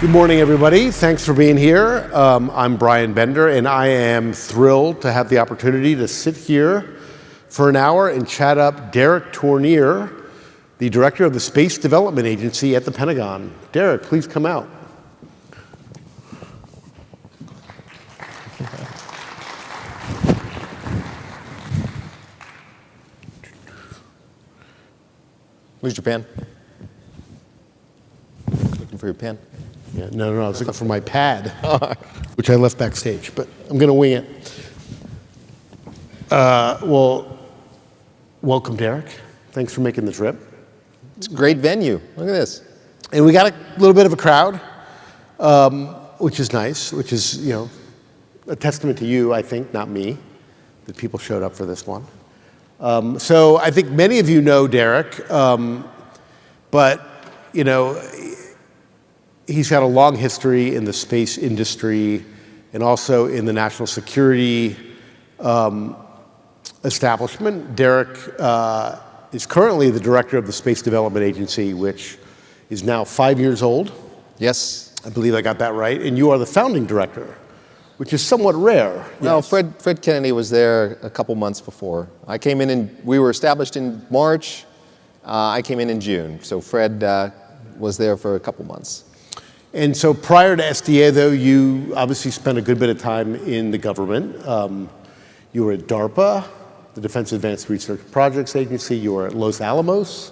Good morning, everybody. Thanks for being here. I'm Bryan Bender, and I am thrilled to have the opportunity to sit here for an hour and chat up Derek Tournear, the Director of the Space Development Agency at the Pentagon. Derek, please come out. Where's your pen? Looking for your pen? Yeah, no, I was looking for my pad, which I left backstage, but I'm going to wing it. Well, welcome, Derek. Thanks for making the trip. It's a great venue. Look at this. And we got a little bit of a crowd, which is nice, which is, a testament to you, I think, not me, that people showed up for this one. So I think many of you know Derek, but, he's got a long history in the space industry and also in the national security establishment. Derek is currently the director of the Space Development Agency, which is now 5 years old. Yes. I believe I got that right. And you are the founding director, which is somewhat rare. No, Yes. Fred Kennedy was there a couple months before. I came in we were established in March. I came in June. So Fred was there for a couple months. And so prior to SDA, though, you obviously spent a good bit of time in the government. You were at DARPA, the Defense Advanced Research Projects Agency. You were at Los Alamos.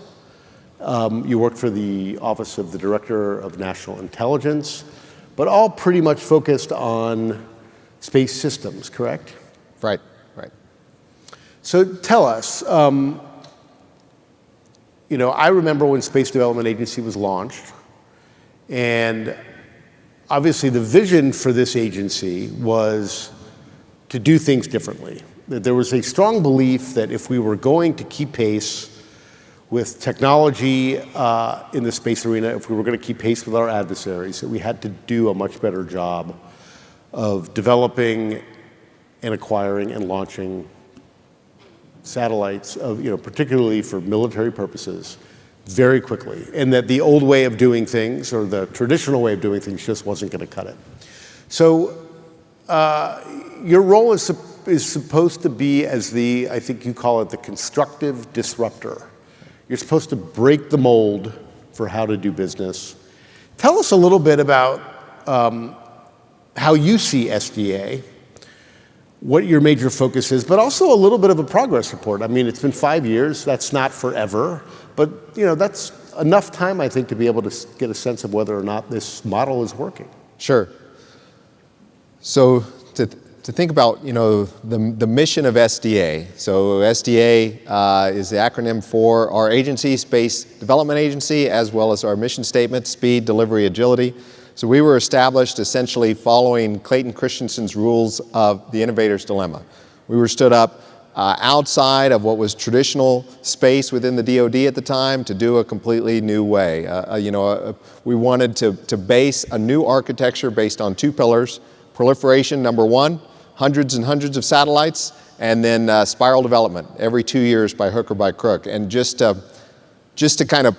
You worked for the Office of the Director of National Intelligence, but all pretty much focused on space systems, correct? Right. So tell us, I remember when Space Development Agency was launched, and obviously the vision for this agency was to do things differently. That there was a strong belief that if we were going to keep pace with technology in the space arena, if we were going to keep pace with our adversaries, that we had to do a much better job of developing and acquiring and launching satellites, particularly for military purposes, very quickly, and that the old way of doing things, or the traditional way of doing things, just wasn't going to cut it. So your role is supposed to be as I think you call it, the constructive disruptor. You're supposed to break the mold for how to do business. Tell us a little bit about how you see SDA, what your major focus is, but also a little bit of a progress report. I mean, it's been 5 years. That's not forever, but that's enough time, I think, to be able to get a sense of whether or not this model is working. Sure. So to think about, the mission of SDA. So SDA is the acronym for our agency, Space Development Agency, as well as our mission statement, Speed, Delivery, Agility. So we were established essentially following Clayton Christensen's rules of the innovator's dilemma. We were stood up outside of what was traditional space within the DoD at the time to do a completely new way. We wanted to base a new architecture based on two pillars: proliferation, number one, hundreds and hundreds of satellites, and then spiral development every 2 years by hook or by crook. And just to kind of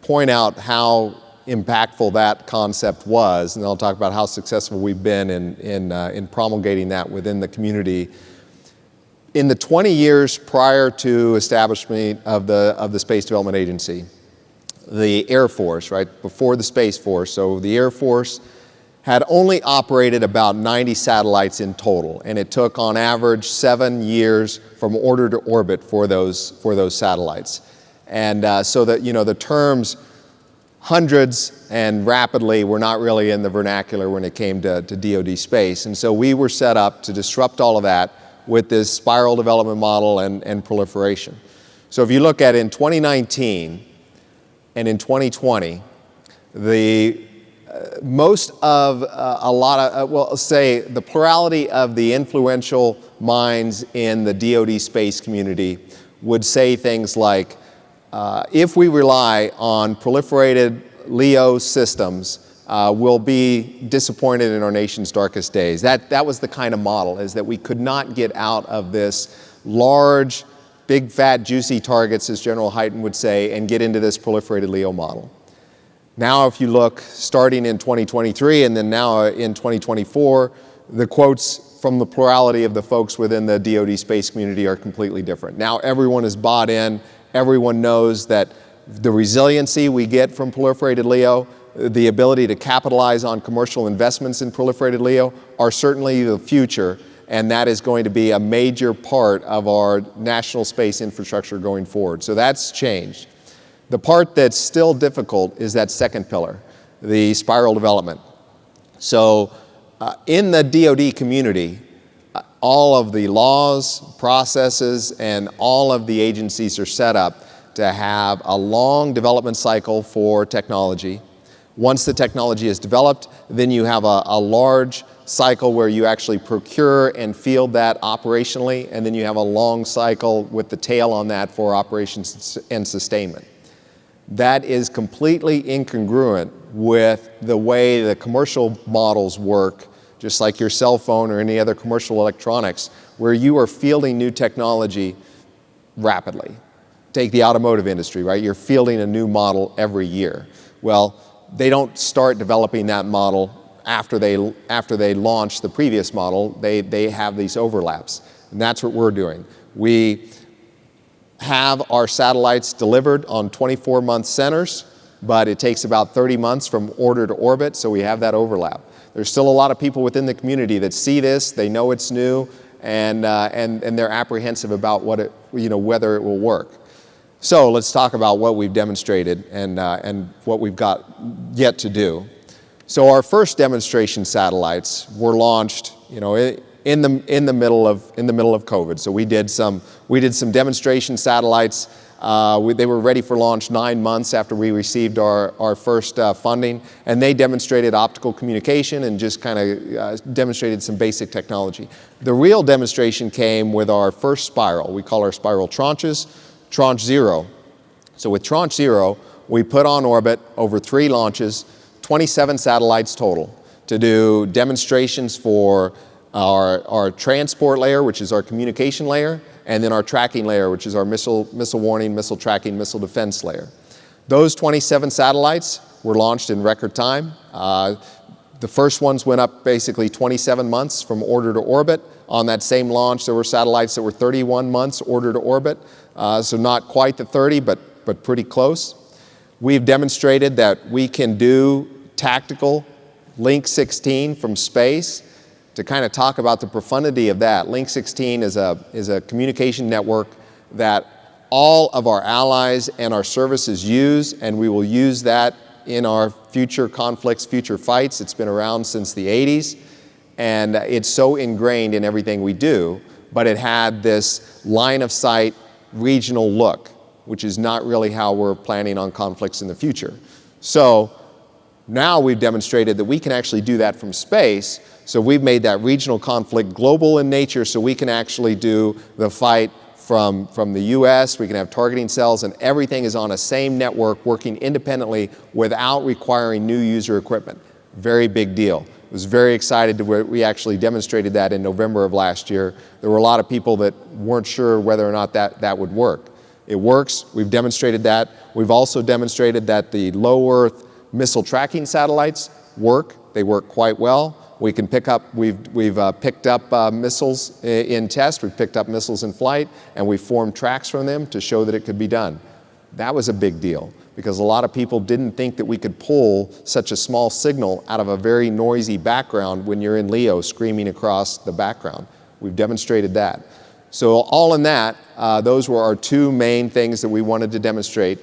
point out how impactful that concept was, and I'll talk about how successful we've been in promulgating that within the community. In the 20 years prior to establishment of the Space Development Agency, the Air Force, right, before the Space Force, so the Air Force had only operated about 90 satellites in total, and it took on average 7 years from order to orbit for those satellites. And so that the terms hundreds and rapidly were not really in the vernacular when it came to DoD space. And so we were set up to disrupt all of that with this spiral development model and proliferation. So if you look at in 2019 and in 2020, most of say the plurality of the influential minds in the DoD space community would say things like, if we rely on proliferated LEO systems, we'll be disappointed in our nation's darkest days. That was the kind of model, is that we could not get out of this large, big, fat, juicy targets, as General Hyten would say, and get into this proliferated LEO model. Now if you look starting in 2023 and then now in 2024, the quotes from the plurality of the folks within the DoD space community are completely different. Now everyone is bought in, everyone knows that the resiliency we get from proliferated LEO, the ability to capitalize on commercial investments in proliferated LEO are certainly the future, and that is going to be a major part of our national space infrastructure going forward. So that's changed. The part that's still difficult is that second pillar, the spiral development. So in the DoD community, all of the laws, processes, and all of the agencies are set up to have a long development cycle for technology. Once the technology is developed, then you have a large cycle where you actually procure and field that operationally, and then you have a long cycle with the tail on that for operations and sustainment. That is completely incongruent with the way the commercial models work, just like your cell phone or any other commercial electronics, where you are fielding new technology rapidly. Take the automotive industry, right? You're fielding a new model every year. Well, they don't start developing that model after they launch the previous model. They have these overlaps, and that's what we're doing. We have our satellites delivered on 24-month centers, but it takes about 30 months from order to orbit, so we have that overlap. There's still a lot of people within the community that see this, they know it's new, and they're apprehensive about what it, whether it will work. So let's talk about what we've demonstrated and what we've got yet to do. So our first demonstration satellites were launched, in the middle of COVID. So we did some demonstration satellites. They were ready for launch 9 months after we received our first funding, and they demonstrated optical communication and just kind of demonstrated some basic technology. The real demonstration came with our first spiral. We call our spiral tranches, Tranche 0. So with Tranche 0, we put on orbit over 3 launches, 27 satellites total, to do demonstrations for our transport layer, which is our communication layer, and then our tracking layer, which is our missile warning, missile tracking, missile defense layer. Those 27 satellites were launched in record time. The first ones went up basically 27 months from order to orbit. On that same launch, there were satellites that were 31 months order to orbit, so not quite the 30, but pretty close. We've demonstrated that we can do tactical Link 16 from space. To kind of talk about the profundity of that, Link 16 is a communication network that all of our allies and our services use, and we will use that in our future conflicts, future fights. It's been around since the 80s, and it's so ingrained in everything we do, but it had this line of sight regional look, which is not really how we're planning on conflicts in the future. So now we've demonstrated that we can actually do that from space. So we've made that regional conflict global in nature, so we can actually do the fight from the US, we can have targeting cells, and everything is on a same network working independently without requiring new user equipment. Very big deal. I was very excited we actually demonstrated that in November of last year. There were a lot of people that weren't sure whether or not that would work. It works. We've demonstrated that. We've also demonstrated that the low Earth missile tracking satellites work. They work quite well. We can pick up, we've picked up missiles in test, we've picked up missiles in flight, and we formed tracks from them to show that it could be done. That was a big deal, because a lot of people didn't think that we could pull such a small signal out of a very noisy background when you're in LEO screaming across the background. We've demonstrated that. So all in that, those were our 2 main things that we wanted to demonstrate.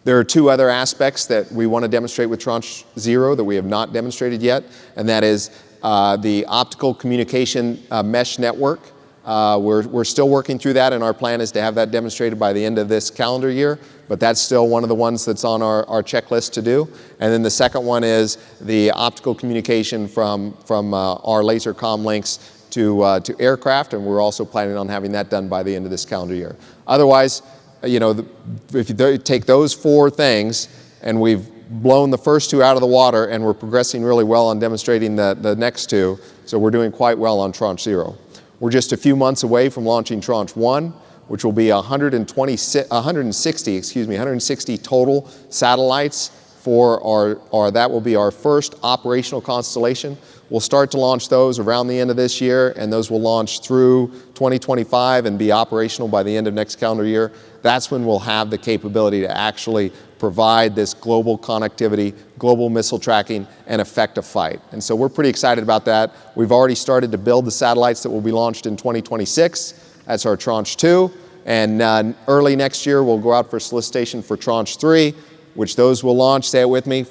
There are 2 other aspects that we want to demonstrate with Tranche 0 that we have not demonstrated yet, and that is the optical communication mesh network. We're still working through that, and our plan is to have that demonstrated by the end of this calendar year, but that's still one of the ones that's on our checklist to do. And then the second one is the optical communication from our laser comm links to aircraft, and we're also planning on having that done by the end of this calendar year. Otherwise, if you take those 4 things, and we've blown the first 2 out of the water, and we're progressing really well on demonstrating the next 2, so we're doing quite well on Tranche 0. We're just a few months away from launching Tranche 1, which will be 160 total satellites that will be our first operational constellation. We'll start to launch those around the end of this year, and those will launch through 2025 and be operational by the end of next calendar year. That's when we'll have the capability to actually provide this global connectivity, global missile tracking, and effective fight. And so we're pretty excited about that. We've already started to build the satellites that will be launched in 2026. That's our Tranche 2. And early next year, we'll go out for solicitation for Tranche 3, which those will launch, say it with me,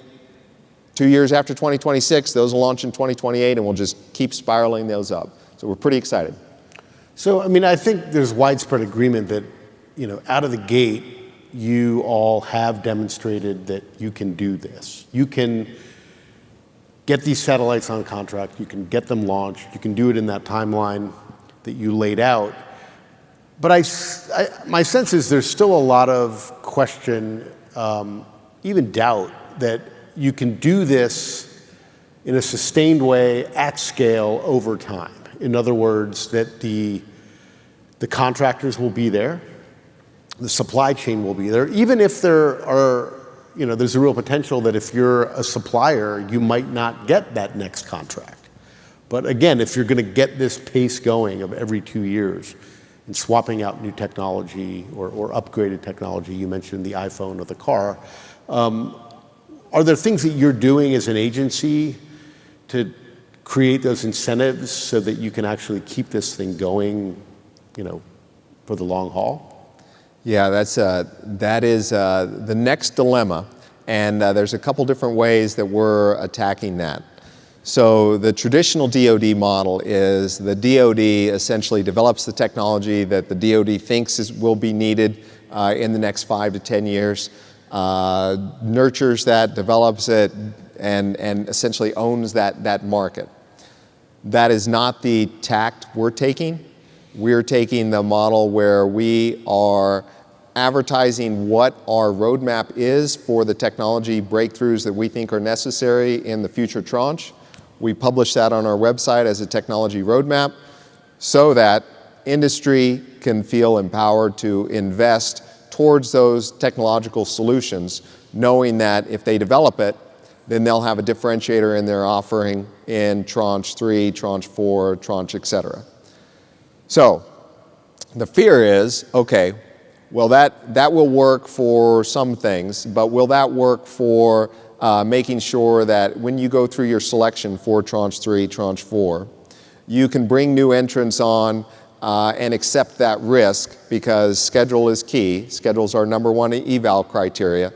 2 years after 2026. Those will launch in 2028, and we'll just keep spiraling those up. So we're pretty excited. So, I mean, I think there's widespread agreement that, out of the gate, you all have demonstrated that you can do this. You can get these satellites on contract, you can get them launched, you can do it in that timeline that you laid out. But my sense is there's still a lot of question, even doubt, that you can do this in a sustained way at scale over time. In other words, that the contractors will be there, the supply chain will be there, even if there are, there's a real potential that if you're a supplier, you might not get that next contract. But again, if you're going to get this pace going of every 2 years and swapping out new technology or upgraded technology, you mentioned the iPhone or the car, are there things that you're doing as an agency to create those incentives so that you can actually keep this thing going, for the long haul? Yeah, that is the next dilemma, and there's a couple different ways that we're attacking that. So the traditional DoD model is the DoD essentially develops the technology that the DoD thinks will be needed in the next 5 to 10 years, nurtures that, develops it, and essentially owns that market. That is not the tact we're taking. We're taking the model where we are advertising what our roadmap is for the technology breakthroughs that we think are necessary in the future tranche. We publish that on our website as a technology roadmap so that industry can feel empowered to invest towards those technological solutions, knowing that if they develop it, then they'll have a differentiator in their offering in Tranche 3, Tranche 4, Tranche, et cetera. So the fear is, okay, well, that will work for some things, but will that work for making sure that when you go through your selection for Tranche 3, Tranche 4, you can bring new entrants on and accept that risk, because schedule is key. Schedule's our number one eval criteria.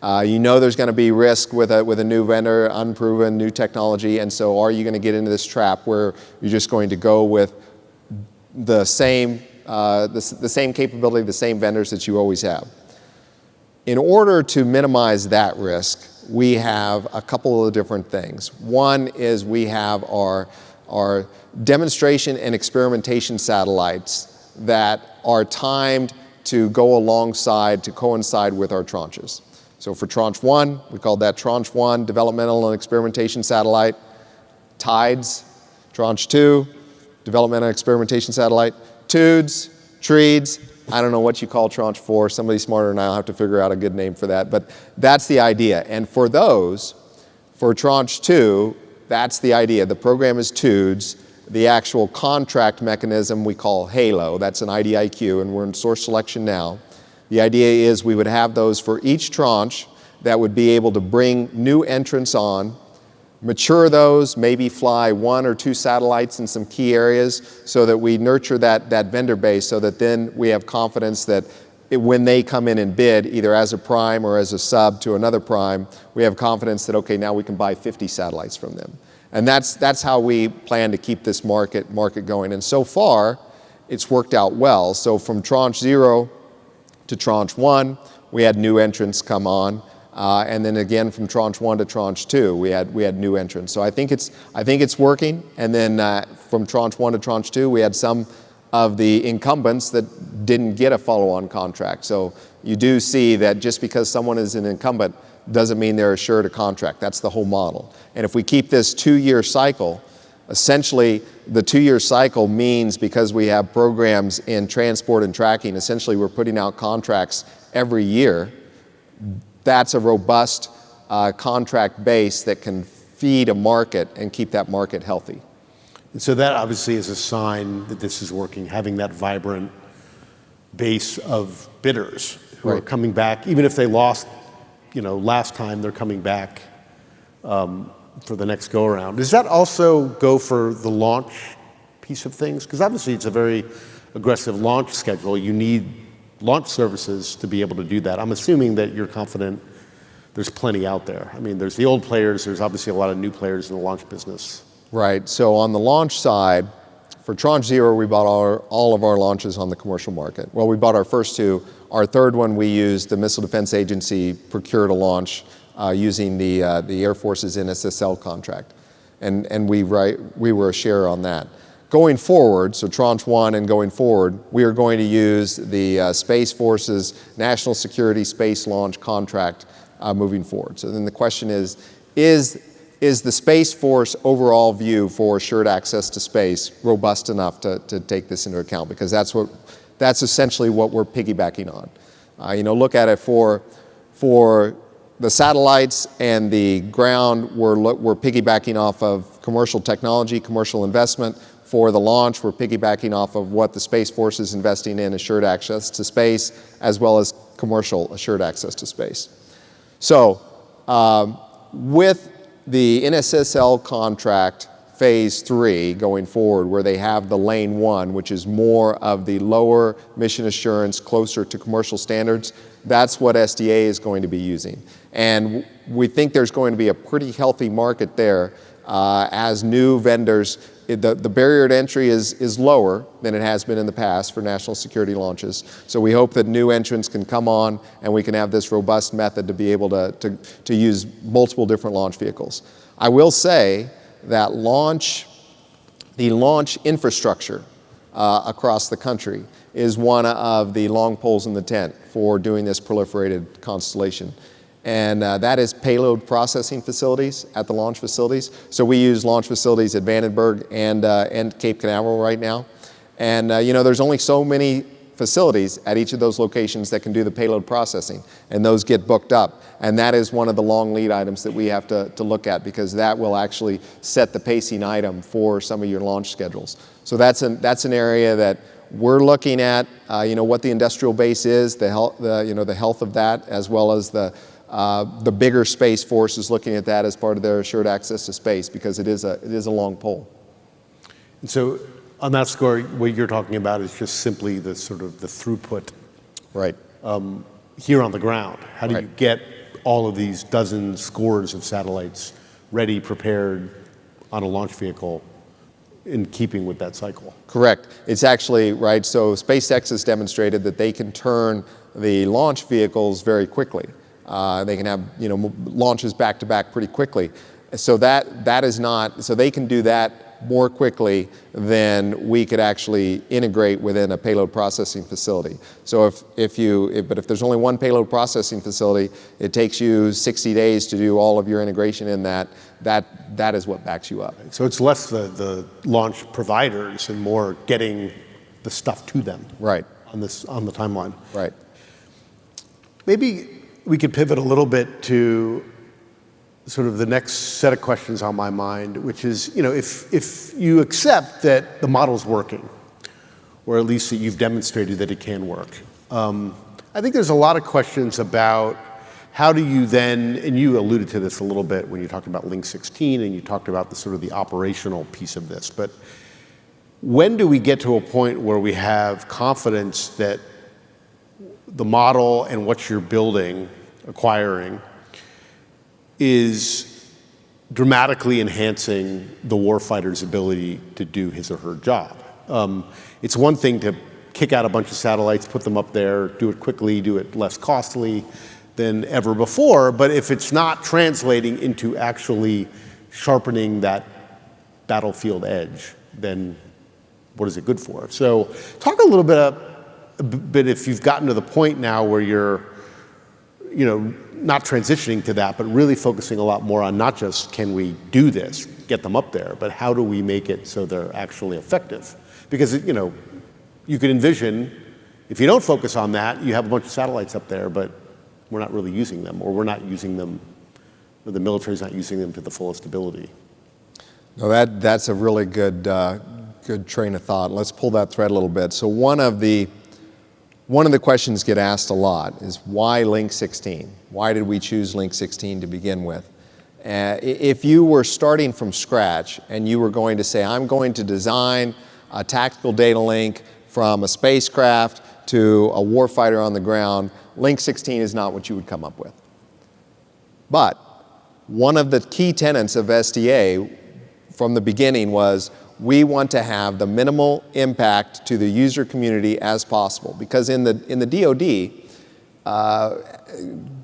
There's going to be risk with a new vendor, unproven, new technology, and so are you going to get into this trap where you're just going to go with the same capability, the same vendors that you always have? In order to minimize that risk, we have a couple of different things. One is we have our demonstration and experimentation satellites that are timed to go alongside, to coincide with our tranches. So for Tranche 1, we called that Tranche 1 Developmental and Experimentation Satellite. TIDES, Tranche 2, Developmental and Experimentation Satellite. TUDES, TREEDS, I don't know what you call Tranche 4. Somebody smarter than I'll have to figure out a good name for that. But that's the idea. And for those, for Tranche 2, that's the idea. The program is TUDES. The actual contract mechanism we call HALO. That's an IDIQ, and we're in source selection now. The idea is we would have those for each tranche that would be able to bring new entrants on, mature those, maybe fly 1 or 2 satellites in some key areas so that we nurture that vendor base, so that then we have confidence that when they come in and bid, either as a prime or as a sub to another prime, we have confidence that, okay, now we can buy 50 satellites from them. And that's how we plan to keep this market going. And so far, it's worked out well. So from Tranche 0 to Tranche 1, we had new entrants come on. And then again, from Tranche 1 to Tranche 2, we had new entrants. So I think it's working. And then from Tranche 1 to Tranche 2, we had some of the incumbents that didn't get a follow-on contract. So you do see that just because someone is an incumbent doesn't mean they're assured a contract. That's the whole model. And if we keep this 2-year cycle, essentially the 2-year cycle means, because we have programs in transport and tracking, essentially we're putting out contracts every year. That's a robust contract base that can feed a market and keep that market healthy. And so that obviously is a sign that this is working, having that vibrant base of bidders who are coming back, even if they lost, last time, they're coming back for the next go around. Does that also go for the launch piece of things? Because obviously it's a very aggressive launch schedule. You need launch services to be able to do that. I'm assuming that you're confident there's plenty out there. I mean, there's the old players, there's obviously a lot of new players in the launch business. Right, so on the launch side, for Tranche 0, we bought all of our launches on the commercial market. Well, we bought our first two. Our third one, we used the Missile Defense Agency procured a launch using the Air Force's NSSL contract. And we were a share on that. Going forward, so Tranche 1 and going forward, we are going to use the Space Force's National Security Space Launch contract moving forward. So then the question is the Space Force overall view for assured access to space robust enough to take this into account? Because that's essentially what we're piggybacking on. Look at it for the satellites and the ground, we're piggybacking off of commercial technology, commercial investment. For the launch, we're piggybacking off of what the Space Force is investing in assured access to space, as well as commercial assured access to space. So with the NSSL contract phase 3 going forward, where they have the lane 1, which is more of the lower mission assurance, closer to commercial standards, that's what SDA is going to be using. And we think there's going to be a pretty healthy market there as new vendors. The barrier to entry is lower than it has been in the past for national security launches. So we hope that new entrants can come on and we can have this robust method to be able to use multiple different launch vehicles. I will say that the launch infrastructure across the country is one of the long poles in the tent for doing this proliferated constellation. And that is payload processing facilities at the launch facilities. So we use launch facilities at Vandenberg and Cape Canaveral right now. And there's only so many facilities at each of those locations that can do the payload processing, and those get booked up. And that is one of the long lead items that we have to look at, because that will actually set the pacing item for some of your launch schedules. So that's an area that we're looking at, what the industrial base is, the health of that, as well as the bigger Space Force is looking at that as part of their assured access to space, because it is a long pole. And so on that score, what you're talking about is just simply the sort of the throughput here on the ground. How do you get all of these dozens, scores of satellites ready, prepared on a launch vehicle in keeping with that cycle? Correct. It's actually, so SpaceX has demonstrated that they can turn the launch vehicles very quickly. They can have launches back to back pretty quickly. So that is not, so they can do that more quickly than we could actually integrate within a payload processing facility. So but if there's only one payload processing facility, it takes you 60 days to do all of your integration in that is what backs you up. So it's less the launch providers and more getting the stuff to them. Right. On the timeline. Right. Maybe we could pivot a little bit to sort of the next set of questions on my mind, which is, if you accept that the model's working, or at least that you've demonstrated that it can work, I think there's a lot of questions about how do you then, and you alluded to this a little bit when you talked about Link 16 and you talked about the operational piece of this, but when do we get to a point where we have confidence that the model and what you're building, acquiring, is dramatically enhancing the warfighter's ability to do his or her job? It's one thing to kick out a bunch of satellites, put them up there, do it quickly, do it less costly than ever before, but if it's not translating into actually sharpening that battlefield edge, then what is it good for? So talk a little bit if you've gotten to the point now where you're not transitioning to that, but really focusing a lot more on not just can we do this, get them up there, but how do we make it so they're actually effective? Because you could envision, if you don't focus on that, you have a bunch of satellites up there, but we're not really using them, or we're not using them or the military's not using them to the fullest ability. No, that's a really good train of thought. Let's pull that thread a little bit. So one of the questions get asked a lot is why Link 16? Why did we choose Link 16 to begin with? If you were starting from scratch and you were going to say, I'm going to design a tactical data link from a spacecraft to a warfighter on the ground, Link 16 is not what you would come up with. But one of the key tenets of SDA from the beginning was we want to have the minimal impact to the user community as possible. Because in the DoD,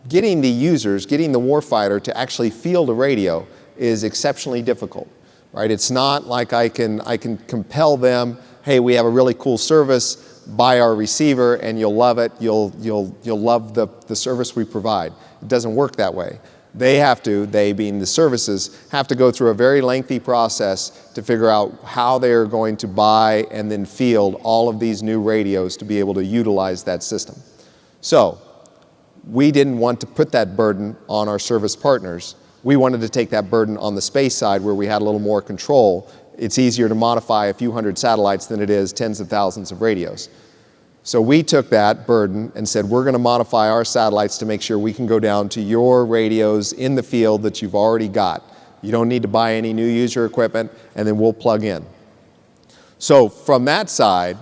getting the users, getting the warfighter to actually field a radio is exceptionally difficult, right? It's not like I can compel them, hey, we have a really cool service, buy our receiver and you'll love it, you'll love the service we provide. It doesn't work that way. They being the services, have to go through a very lengthy process to figure out how they're going to buy and then field all of these new radios to be able to utilize that system. So we didn't want to put that burden on our service partners. We wanted to take that burden on the space side where we had a little more control. It's easier to modify a few hundred satellites than it is tens of thousands of radios. So we took that burden and said, we're going to modify our satellites to make sure we can go down to your radios in the field that you've already got. You don't need to buy any new user equipment, and then we'll plug in. So from that side,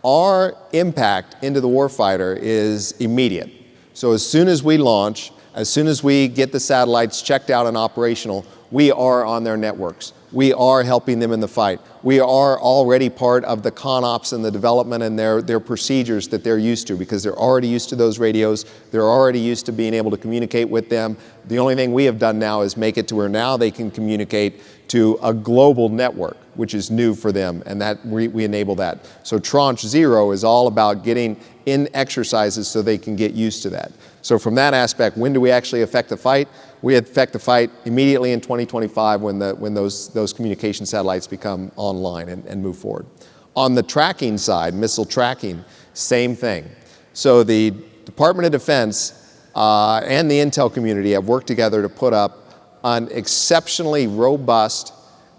our impact into the warfighter is immediate. So as soon as we launch, as soon as we get the satellites checked out and operational, we are on their networks. We are helping them in the fight. We are already part of the ConOps and the development and their procedures that they're used to because they're already used to those radios. They're already used to being able to communicate with them. The only thing we have done now is make it to where now they can communicate to a global network, which is new for them, and that we enable that. So Tranche 0 is all about getting in exercises so they can get used to that. So from that aspect, when do we actually affect the fight? We affect the fight immediately in 2025 when those communication satellites become online and move forward. On the tracking side, missile tracking, same thing. So the Department of Defense and the intel community have worked together to put up an exceptionally robust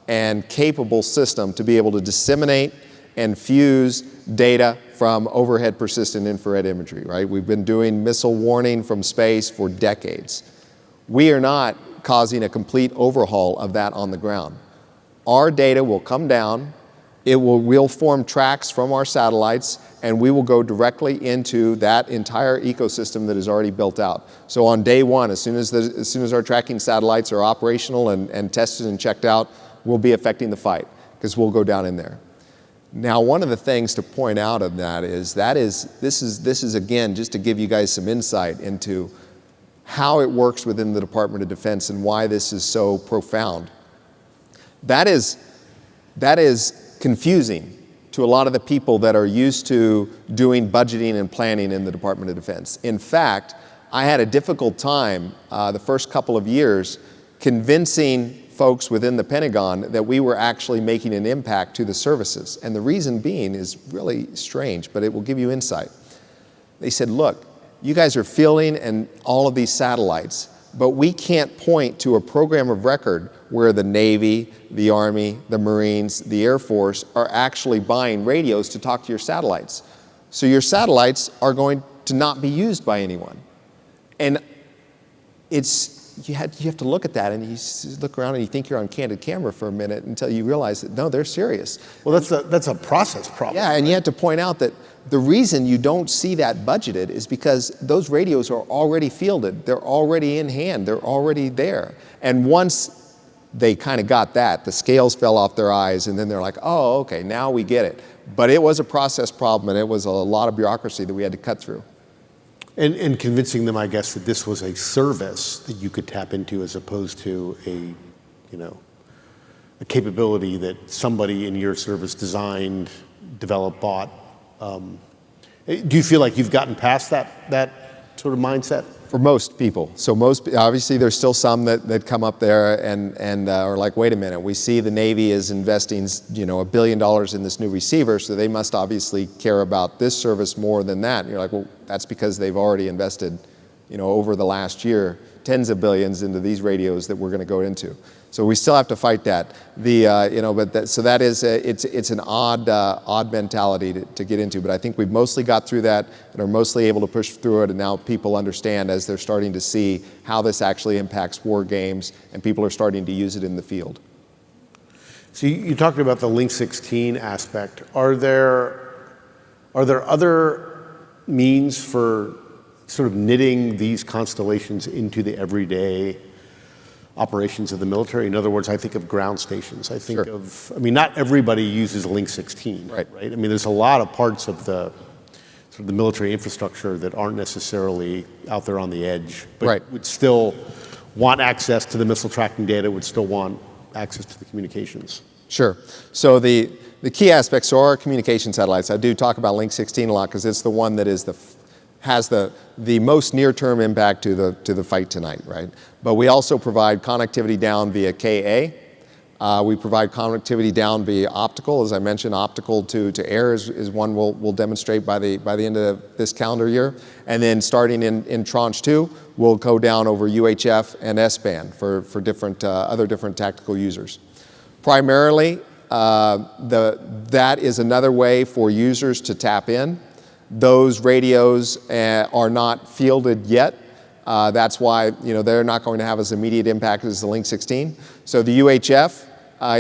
and capable system to be able to disseminate and fuse data from overhead persistent infrared imagery, right? We've been doing missile warning from space for decades. We are not causing a complete overhaul of that on the ground. Our data will come down, we'll form tracks from our satellites, and we will go directly into that entire ecosystem that is already built out. So on day one, as soon as our tracking satellites are operational and tested and checked out, we'll be affecting the fight because we'll go down in there. Now, one of the things to point out of that is this is again just to give you guys some insight into how it works within the Department of Defense and why this is so profound. That is confusing to a lot of the people that are used to doing budgeting and planning in the Department of Defense. In fact, I had a difficult time the first couple of years convincing folks within the Pentagon that we were actually making an impact to the services. And the reason being is really strange, but it will give you insight. They said, look, you guys are fielding and all of these satellites, but we can't point to a program of record where the Navy, the Army, the Marines, the Air Force are actually buying radios to talk to your satellites. So your satellites are going to not be used by anyone. And you have to look at that and you look around and you think you're on candid camera for a minute until you realize that, no, they're serious. Well, that's a process problem. Yeah, and you have to point out that the reason you don't see that budgeted is because those radios are already fielded. They're already in hand. They're already there. And once they kind of got that, the scales fell off their eyes, and then they're like, oh, okay, now we get it. But it was a process problem, and it was a lot of bureaucracy that we had to cut through. And convincing them, I guess, that this was a service that you could tap into as opposed to a capability that somebody in your service designed, developed, bought. Do you feel like you've gotten past that sort of mindset? For most people. So obviously there's still some that come up there and are like, wait a minute, we see the Navy is investing $1 billion in this new receiver, so they must obviously care about this service more than that. And you're like, well, that's because they've already invested over the last year tens of billions into these radios that we're going to go into. So we still have to fight that. So that is it's an odd mentality to get into. But I think we've mostly got through that and are mostly able to push through it. And now people understand as they're starting to see how this actually impacts war games, and people are starting to use it in the field. So you talked about the Link 16 aspect. Are there other means for sort of knitting these constellations into the everyday operations of the military? In other words, I think of ground stations. I think of, I mean, not everybody uses Link 16, right? I mean, there's a lot of parts of the sort of the military infrastructure that aren't necessarily out there on the edge, but would still want access to the missile tracking data, would still want access to the communications. Sure. So the key aspects are our communication satellites. I do talk about Link 16 a lot because it's the one that has the most near-term impact to the fight tonight, right? But we also provide connectivity down via KA. We provide connectivity down via optical. As I mentioned, optical to air is one we'll demonstrate by the end of this calendar year. And then starting in Tranche 2, we'll go down over UHF and S-band for different other different tactical users. Primarily, that is another way for users to tap in. Those radios are not fielded yet. That's why they're not going to have as immediate impact as the Link 16. So the UHF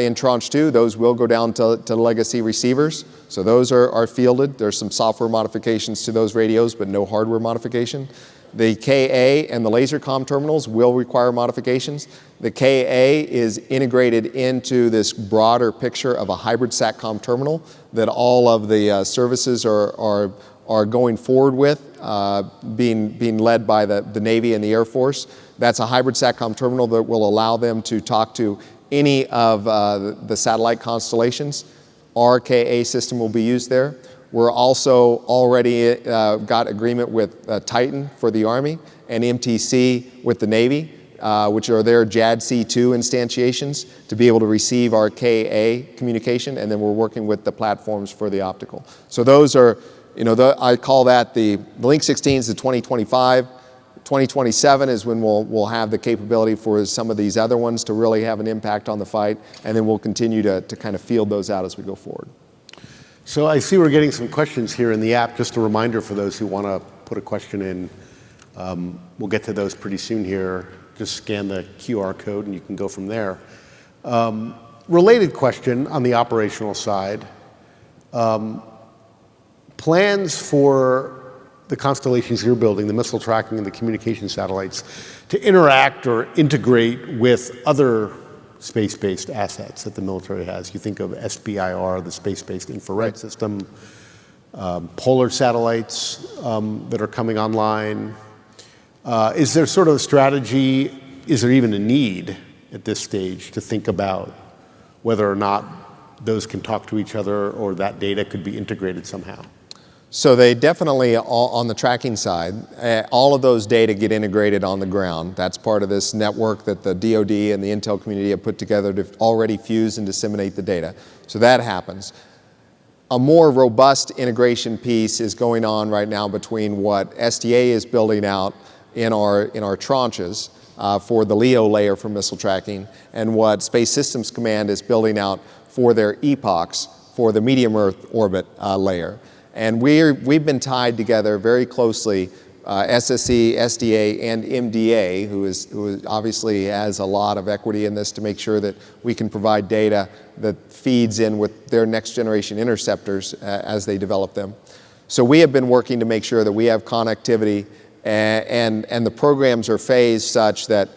in Tranche 2, those will go down to legacy receivers. So those are fielded. There's some software modifications to those radios, but no hardware modification. The KA and the laser comm terminals will require modifications. The KA is integrated into this broader picture of a hybrid SATCOM terminal that all of the services are going forward with, being led by the Navy and the Air Force. That's a hybrid SATCOM terminal that will allow them to talk to any of the satellite constellations. Our KA system will be used there. We're also already got agreement with Titan for the Army and MTC with the Navy, which are their JADC2 instantiations, to be able to receive our KA communication, and then we're working with the platforms for the optical. So those are, I call that the Link 16 is the 2025. 2027 is when we'll have the capability for some of these other ones to really have an impact on the fight, and then we'll continue to kind of field those out as we go forward. So I see we're getting some questions here in the app. Just a reminder for those who want to put a question in. We'll get to those pretty soon here. Just scan the QR code and you can go from there. Related question on the operational side. Plans for the constellations you're building, the missile tracking and the communication satellites, to interact or integrate with other space-based assets that the military has. You think of SBIR, the space-based infrared system, polar satellites that are coming online. Is there sort of a strategy, is there even a need at this stage to think about whether or not those can talk to each other or that data could be integrated somehow? So they definitely, on the tracking side, all of those data get integrated on the ground. That's part of this network that the DoD and the intel community have put together to already fuse and disseminate the data. So that happens. A more robust integration piece is going on right now between what SDA is building out in our tranches for the LEO layer for missile tracking, and what Space Systems Command is building out for their EPOCs for the medium Earth orbit layer. And we've been tied together very closely, SSE, SDA, and MDA, who obviously has a lot of equity in this, to make sure that we can provide data that feeds in with their next generation interceptors as they develop them. So we have been working to make sure that we have connectivity, and the programs are phased such that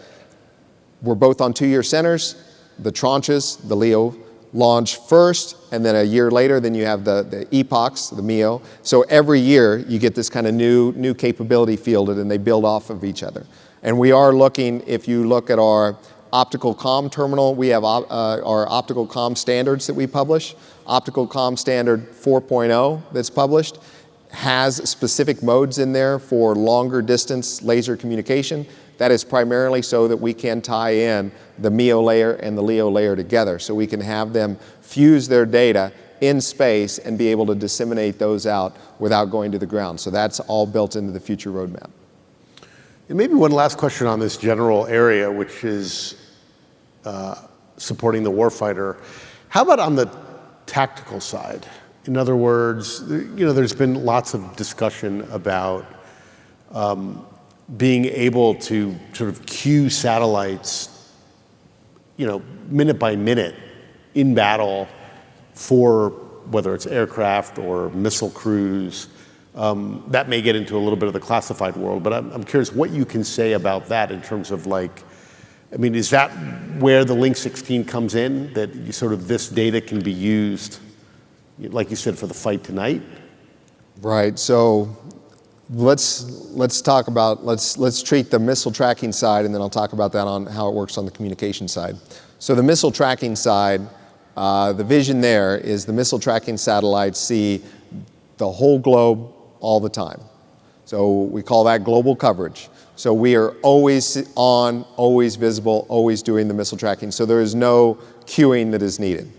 we're both on 2-year centers. The tranches, the LEO, launch first, and then a year later, then you have the EPOCs, the MEO. So every year, you get this kind of new capability fielded, and they build off of each other. And we are looking, if you look at our optical comm terminal, we have our optical comm standards that we publish. Optical comm standard 4.0 that's published has specific modes in there for longer distance laser communication. That is primarily so that we can tie in the MEO layer and the LEO layer together, so we can have them fuse their data in space and be able to disseminate those out without going to the ground. So that's all built into the future roadmap. And maybe one last question on this general area, which is supporting the warfighter. How about on the tactical side? In other words, there's been lots of discussion about being able to sort of cue satellites, minute by minute in battle for whether it's aircraft or missile crews. That may get into a little bit of the classified world, but I'm curious what you can say about that in terms of is that where the Link 16 comes in, that this data can be used, like you said, for the fight tonight? Right, so let's treat the missile tracking side, and then I'll talk about that on how it works on the communication side. So the missile tracking side, the vision there is the missile tracking satellites see the whole globe all the time. So we call that global coverage. So we are always on, always visible, always doing the missile tracking. So there is no queuing that is needed.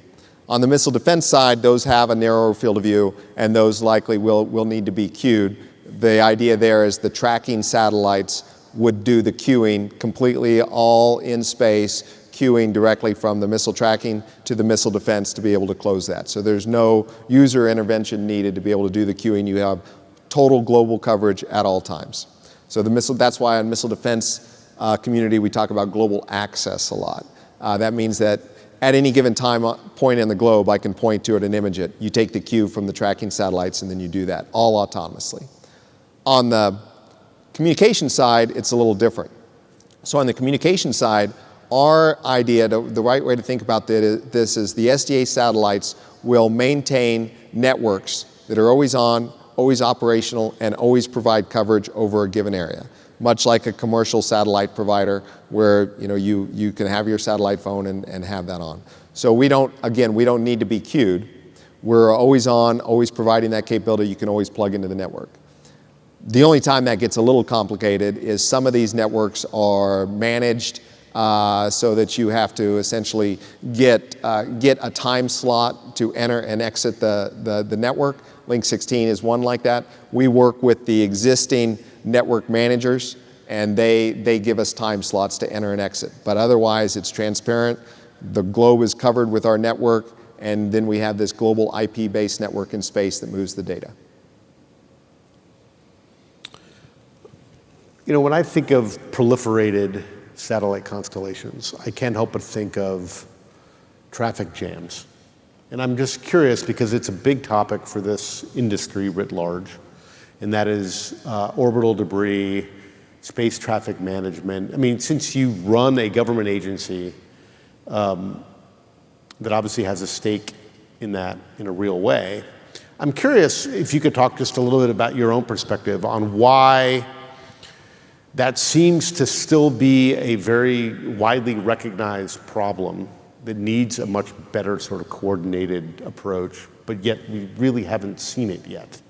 On the missile defense side, those have a narrower field of view, and those likely will need to be queued. The idea there is the tracking satellites would do the queuing completely all in space, queuing directly from the missile tracking to the missile defense to be able to close that. So there's no user intervention needed to be able to do the queuing. You have total global coverage at all times. So that's why on missile defense community we talk about global access a lot. That means that at any given point in the globe, I can point to it and image it. You take the cue from the tracking satellites and then you do that, all autonomously. On the communication side, it's a little different. So on the communication side, our idea, the right way to think about this is the SDA satellites will maintain networks that are always on, always operational, and always provide coverage over a given area. Much like a commercial satellite provider where you can have your satellite phone and have that on. So we don't need to be queued. We're always on, always providing that capability. You can always plug into the network. The only time that gets a little complicated is some of these networks are managed so that you have to essentially get a time slot to enter and exit the network. Link 16 is one like that. We work with the existing network managers, and they give us time slots to enter and exit. But otherwise, it's transparent. The globe is covered with our network, and then we have this global IP-based network in space that moves the data. When I think of proliferated satellite constellations, I can't help but think of traffic jams. And I'm just curious because it's a big topic for this industry writ large, and that is orbital debris, space traffic management. Since you run a government agency that obviously has a stake in that in a real way, I'm curious if you could talk just a little bit about your own perspective on why that seems to still be a very widely recognized problem that needs a much better sort of coordinated approach, but yet we really haven't seen it yet.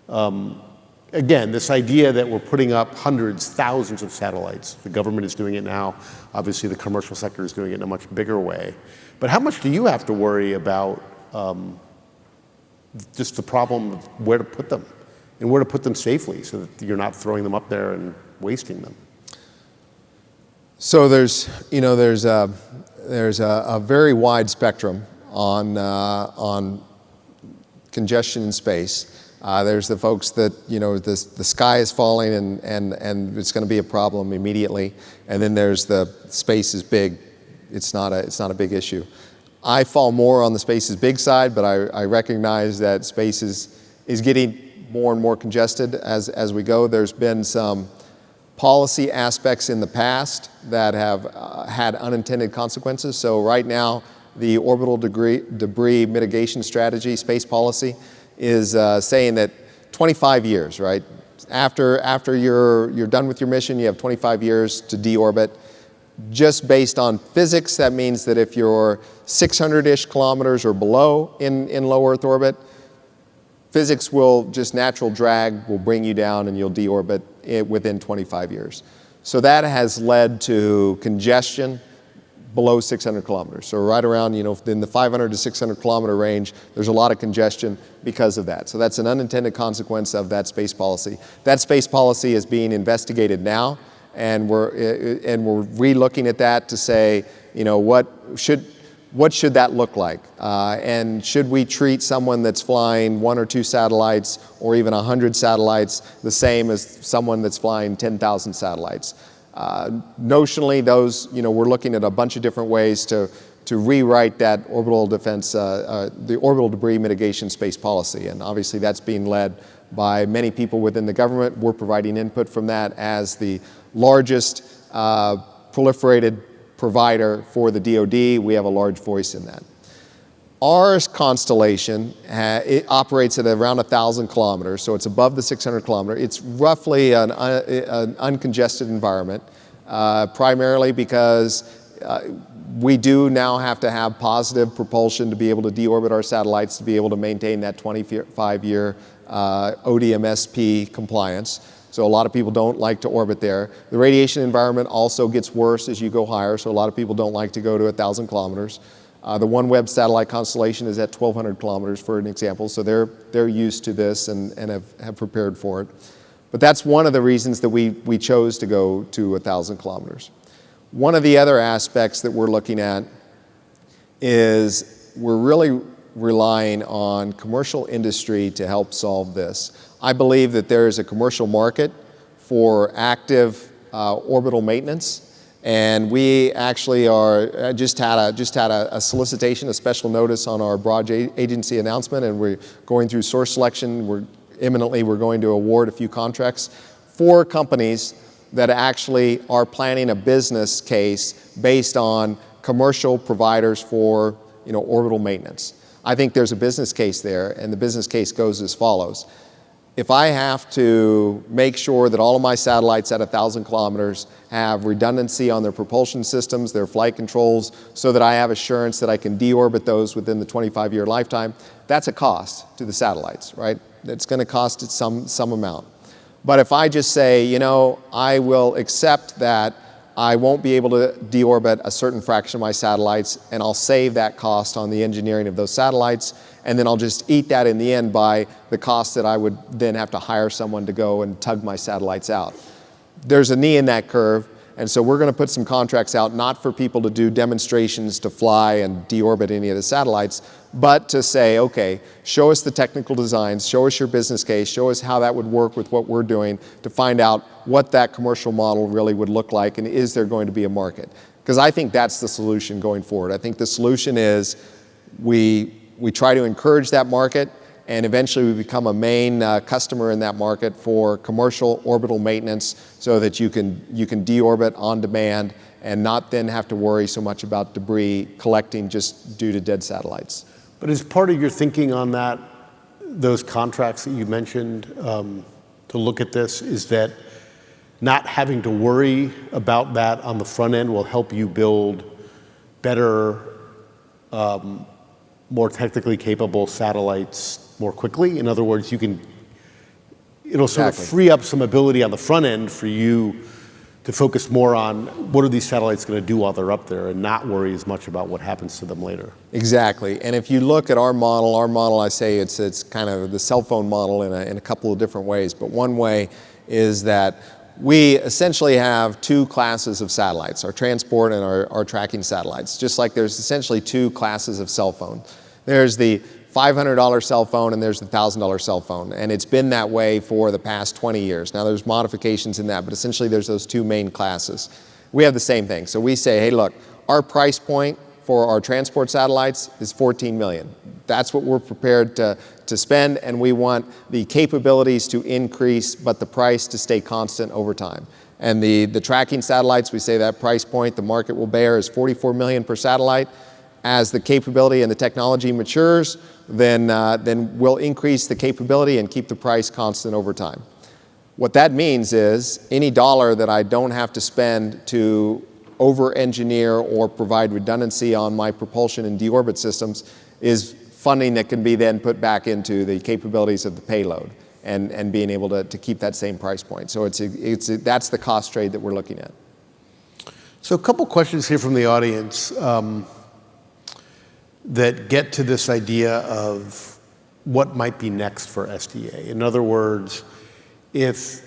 Again, this idea that we're putting up hundreds, thousands of satellites, the government is doing it now, obviously the commercial sector is doing it in a much bigger way. But how much do you have to worry about just the problem of where to put them and where to put them safely so that you're not throwing them up there and wasting them? So there's a very wide spectrum on congestion in space. There's the folks that the sky is falling and it's going to be a problem immediately, and then there's the space is big. It's not a big issue. I fall more on the space is big side, but I recognize that space is getting more and more congested as we go. There's been some policy aspects in the past that have had unintended consequences. So right now, the orbital debris mitigation strategy, space policy, is saying that 25 years, right? After you're done with your mission, you have 25 years to deorbit. Just based on physics, that means that if you're 600-ish kilometers or below in low Earth orbit, physics will just natural drag will bring you down and you'll deorbit within 25 years. So that has led to congestion below 600 kilometers. So right around, in the 500 to 600 kilometer range, there's a lot of congestion because of that. So that's an unintended consequence of that space policy. That space policy is being investigated now, and we're re-looking at that to say, you know, what should that look like? And should we treat someone that's flying 1 or 2 satellites or even 100 satellites the same as someone that's flying 10,000 satellites? Notionally, those, you know, we're looking at a bunch of different ways to rewrite that orbital defense, the orbital debris mitigation space policy. And obviously that's being led by many people within the government. We're providing input from that as the largest proliferated provider for the DoD. We have a large voice in that. Our constellation, it operates at around 1,000 kilometers, so it's above the 600 kilometer. It's roughly an uncongested environment, primarily because we do now have to have positive propulsion to be able to deorbit our satellites, to be able to maintain that 25-year ODMSP compliance. So a lot of people don't like to orbit there. The radiation environment also gets worse as you go higher, so a lot of people don't like to go to 1,000 kilometers. The OneWeb satellite constellation is at 1,200 kilometers, for an example, so they're used to this and have prepared for it. But that's one of the reasons that we chose to go to 1,000 kilometers. One of the other aspects that we're looking at is we're really relying on commercial industry to help solve this. I believe that there is a commercial market for active orbital maintenance, and we actually are just had a solicitation, a special notice on our broad agency announcement, and we're going through source selection. We're going to award a few contracts for companies that actually are planning a business case based on commercial providers for, you know, orbital maintenance. I think there's a business case there, and the business case goes as follows. If I have to make sure that all of my satellites at 1,000 kilometers have redundancy on their propulsion systems, their flight controls, so that I have assurance that I can deorbit those within the 25-year lifetime, that's a cost to the satellites, right? It's going to cost it some amount. But if I just say, you know, I will accept that I won't be able to deorbit a certain fraction of my satellites, and I'll save that cost on the engineering of those satellites, and then I'll just eat that in the end by the cost that I would then have to hire someone to go and tug my satellites out. There's a knee in that curve, and so we're going to put some contracts out, not for people to do demonstrations to fly and deorbit any of the satellites, but to say, okay, show us the technical designs, show us your business case, show us how that would work with what we're doing to find out what that commercial model really would look like, and is there going to be a market? Because I think that's the solution going forward. I think the solution is we try to encourage that market, and eventually we become a main customer in that market for commercial orbital maintenance, so that you can deorbit on demand and not then have to worry so much about debris collecting just due to dead satellites. But as part of your thinking on that, those contracts that you mentioned to look at this, is that not having to worry about that on the front end will help you build better, more technically capable satellites more quickly? In other words, it'll sort of free up some ability on the front end for you to focus more on what are these satellites going to do while they're up there, and not worry as much about what happens to them later. Exactly. And if you look at our model, I say it's kind of the cell phone model in a couple of different ways. But one way is that we essentially have 2 classes of satellites, our transport and our tracking satellites, just like there's essentially 2 classes of cell phone. There's the $500 cell phone and there's the $1,000 cell phone, and it's been that way for the past 20 years. Now there's modifications in that, but essentially there's those 2 main classes. We have the same thing. So we say, hey, look, our price point for our transport satellites is $14 million. That's what we're prepared to spend, and we want the capabilities to increase, but the price to stay constant over time. And the tracking satellites, we say that price point the market will bear is $44 million per satellite. As the capability and the technology matures, then we'll increase the capability and keep the price constant over time. What that means is any dollar that I don't have to spend to over-engineer or provide redundancy on my propulsion and deorbit systems is funding that can be then put back into the capabilities of the payload and being able to keep that same price point. So that's the cost trade that we're looking at. So a couple questions here from the audience that get to this idea of what might be next for SDA. In other words, if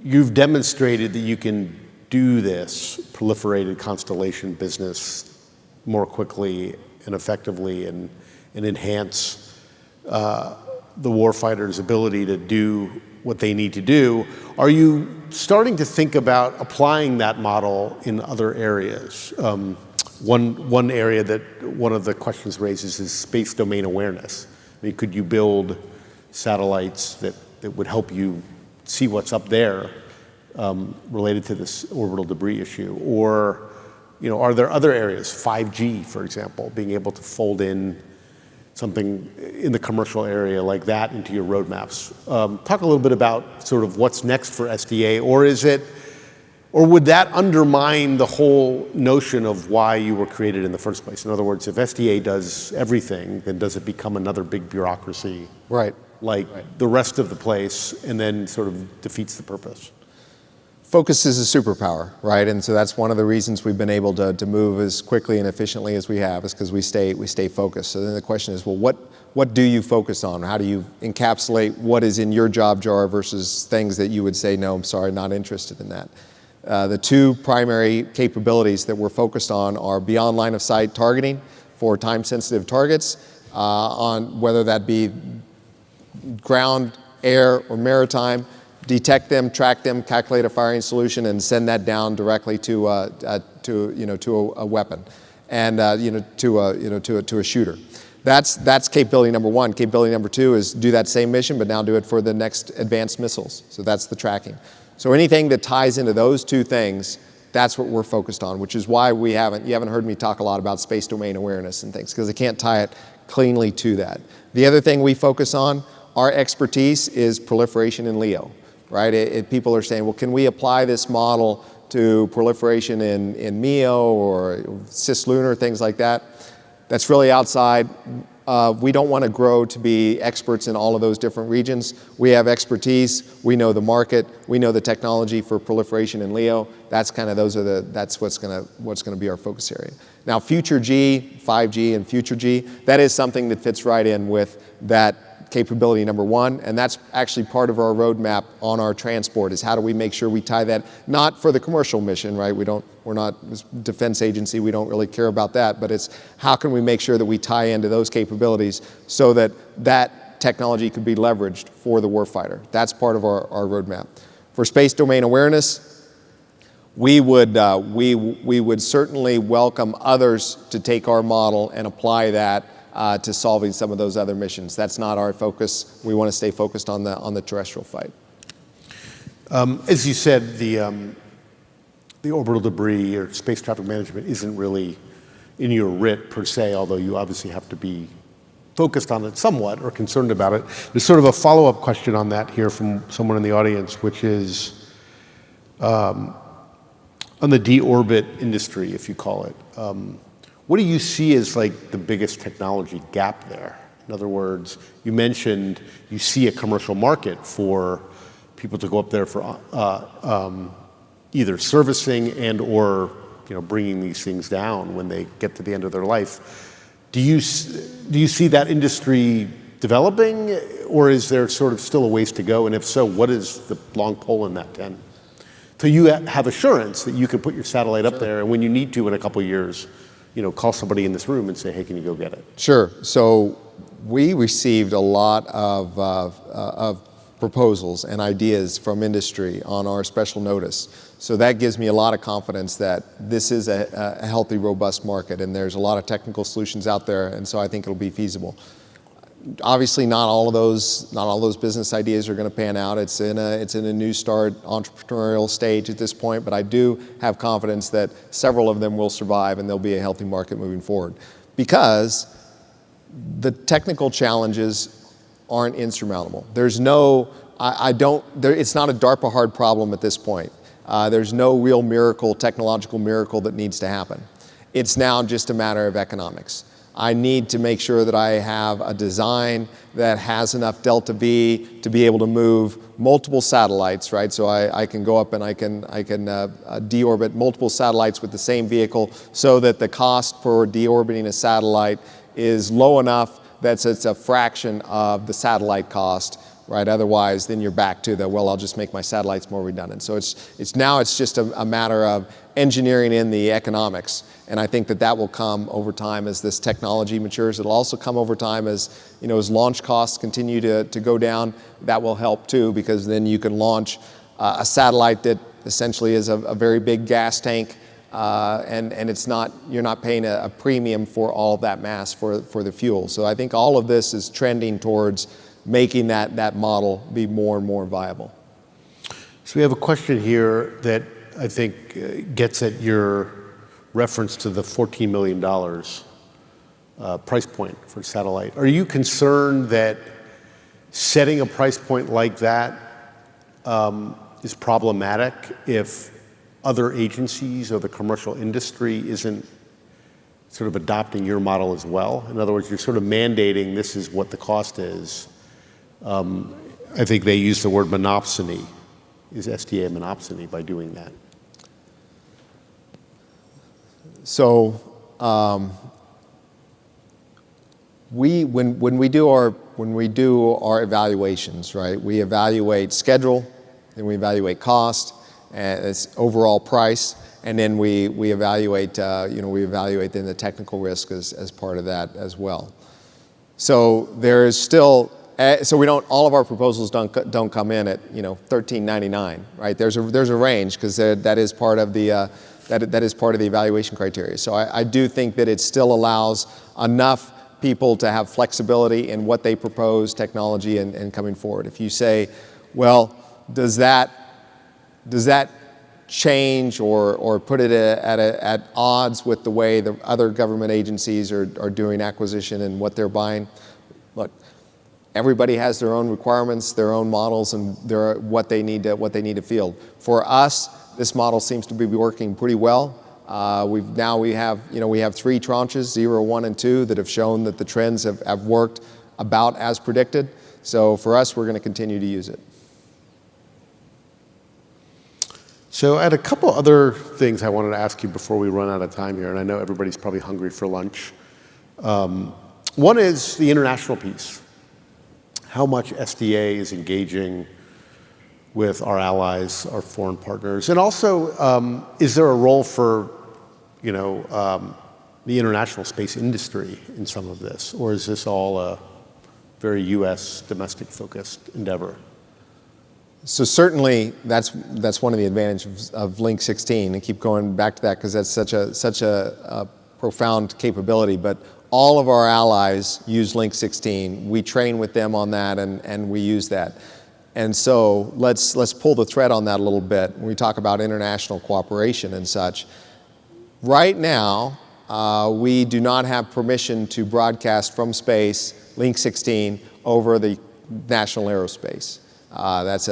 you've demonstrated that you can do this proliferated constellation business more quickly and effectively and enhance the warfighter's ability to do what they need to do. Are you starting to think about applying that model in other areas? One area that one of the questions raises is space domain awareness. I mean, could you build satellites that would help you see what's up there related to this orbital debris issue? Or, are there other areas, 5G, for example, being able to fold in something in the commercial area like that into your roadmaps? Talk a little bit about sort of what's next for SDA, or would that undermine the whole notion of why you were created in the first place? In other words, if SDA does everything, then does it become another big bureaucracy? Right. Like the rest of the place, and then sort of defeats the purpose? Focus is a superpower, right? And so that's one of the reasons we've been able to move as quickly and efficiently as we have, is because we stay focused. So then the question is, well, what do you focus on? How do you encapsulate what is in your job jar versus things that you would say, no, I'm sorry, not interested in that? The two primary capabilities that we're focused on are beyond line of sight targeting for time-sensitive targets, on whether that be ground, air, or maritime. Detect them, track them, calculate a firing solution, and send that down directly to a weapon, and to a shooter. That's capability number one. Capability number two is do that same mission, but now do it for the next advanced missiles. So that's the tracking. So anything that ties into those two things, that's what we're focused on, which is why you haven't heard me talk a lot about space domain awareness and things, because I can't tie it cleanly to that. The other thing we focus on, our expertise is proliferation in LEO. Right? People are saying, well, can we apply this model to proliferation in MEO or cislunar, things like that? That's really outside. We don't want to grow to be experts in all of those different regions. We have expertise. We know the market. We know the technology for proliferation in LEO. That's what's going to be our focus area. Now, future G, 5G, and future G, that is something that fits right in with that capability number one, and that's actually part of our roadmap on our transport, is how do we make sure we tie that, not for the commercial mission, right? We're not a defense agency, we don't really care about that, but it's how can we make sure that we tie into those capabilities so that that technology could be leveraged for the warfighter. That's part of our roadmap. For space domain awareness, we would certainly welcome others to take our model and apply that to solving some of those other missions. That's not our focus. We want to stay focused on the terrestrial fight. As you said, the orbital debris or space traffic management isn't really in your writ per se, although you obviously have to be focused on it somewhat or concerned about it. There's sort of a follow-up question on that here from someone in the audience, which is on the deorbit industry, if you call it. What do you see as like the biggest technology gap there? In other words, you mentioned you see a commercial market for people to go up there for either servicing and or bringing these things down when they get to the end of their life. Do you see that industry developing, or is there sort of still a ways to go? And if so, what is the long pole in that tent? So you have assurance that you can put your satellite up there, and when you need to in a couple of years, call somebody in this room and say, hey, can you go get it? Sure. So we received a lot of proposals and ideas from industry on our special notice. So that gives me a lot of confidence that this is a healthy, robust market, and there's a lot of technical solutions out there, and so I think it'll be feasible. Obviously, not all of those business ideas are going to pan out. It's in a new start entrepreneurial stage at this point, but I do have confidence that several of them will survive and there'll be a healthy market moving forward, because the technical challenges aren't insurmountable. It's not a DARPA hard problem at this point. There's no real technological miracle that needs to happen. It's now just a matter of economics. I need to make sure that I have a design that has enough delta V to be able to move multiple satellites, right? So I can go up and I can deorbit multiple satellites with the same vehicle, so that the cost for deorbiting a satellite is low enough that it's a fraction of the satellite cost right? Otherwise, then you're back to the, well, I'll just make my satellites more redundant. So it's just a matter of engineering in the economics. And I think that will come over time as this technology matures. It'll also come over time as, as launch costs continue to go down. That will help too, because then you can launch a satellite that essentially is a very big gas tank, and you're not paying a premium for all of that mass for the fuel. So I think all of this is trending towards making that model be more and more viable. So we have a question here that I think gets at your reference to the $14 million price point for satellite. Are you concerned that setting a price point like that is problematic if other agencies or the commercial industry isn't sort of adopting your model as well? In other words, you're sort of mandating this is what the cost is. I think they use the word monopsony. Is SDA a monopsony by doing that? So when we do our evaluations, right, we evaluate schedule, then we evaluate cost, and its overall price, and then we evaluate then the technical risk as part of that as well. So there is still, so we don't, all of our proposals don't come in at $13.99, right? There's a range, because that is part of the that is part of the evaluation criteria. So I do think that it still allows enough people to have flexibility in what they propose, technology, and coming forward. If you say, well, does that change or put it at odds with the way the other government agencies are doing acquisition and what they're buying? Look, everybody has their own requirements, their own models, and what they need to field. For us, this model seems to be working pretty well. We have 3 tranches, 0, 1, and 2, that have shown that the trends have worked about as predicted. So for us, we're going to continue to use it. So I had a couple other things I wanted to ask you before we run out of time here, and I know everybody's probably hungry for lunch. One is the international piece. How much SDA is engaging with our allies, our foreign partners, and also is there a role for the international space industry in some of this, or is this all a very U.S. domestic focused endeavor? So certainly that's one of the advantages of Link 16, and keep going back to that because that's such a profound capability. But all of our allies use Link 16. We train with them on that, and we use that. And so let's pull the thread on that a little bit when we talk about international cooperation and such. Right now, we do not have permission to broadcast from space Link 16 over the national aerospace. It's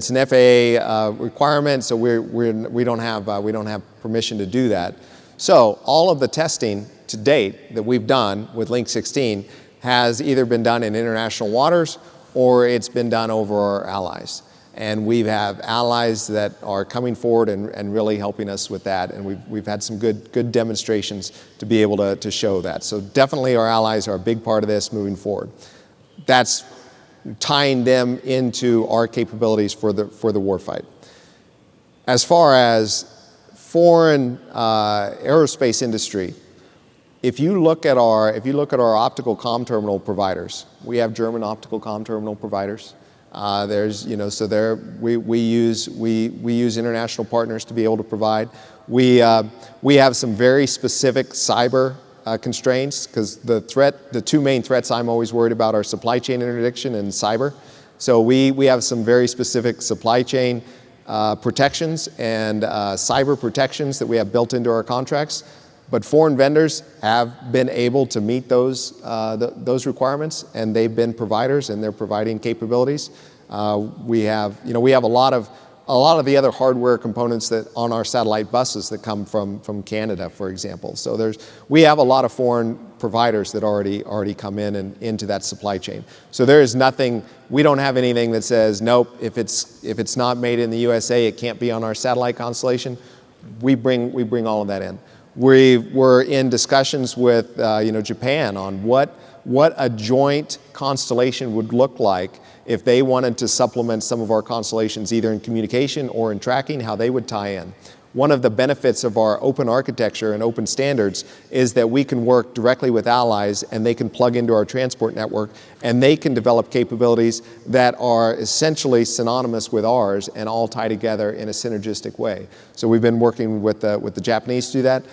an FAA requirement, so we don't have permission to do that. So all of the testing to date that we've done with Link 16 has either been done in international waters or it's been done over our allies. And we have allies that are coming forward and really helping us with that. And we've had some good demonstrations to be able to show that. So definitely our allies are a big part of this moving forward. That's tying them into our capabilities for the warfight. As far as foreign aerospace industry, if you look at our optical comm terminal providers, we have German optical comm terminal providers. We use international partners to be able to provide. We have some very specific cyber constraints, because the 2 main threats I'm always worried about are supply chain interdiction and cyber. So we have some very specific supply chain protections and cyber protections that we have built into our contracts. But foreign vendors have been able to meet those requirements, and they've been providers, and they're providing capabilities. We have a lot of the other hardware components that on our satellite buses that come from Canada, for example. So we have a lot of foreign providers that already come in and into that supply chain. So there is nothing. We don't have anything that says nope. If it's not made in the USA, it can't be on our satellite constellation. We bring all of that in. We're in discussions with Japan on what what a joint constellation would look like if they wanted to supplement some of our constellations either in communication or in tracking, how they would tie in. One of the benefits of our open architecture and open standards is that we can work directly with allies and they can plug into our transport network and they can develop capabilities that are essentially synonymous with ours and all tie together in a synergistic way. So we've been working with the Japanese to do that.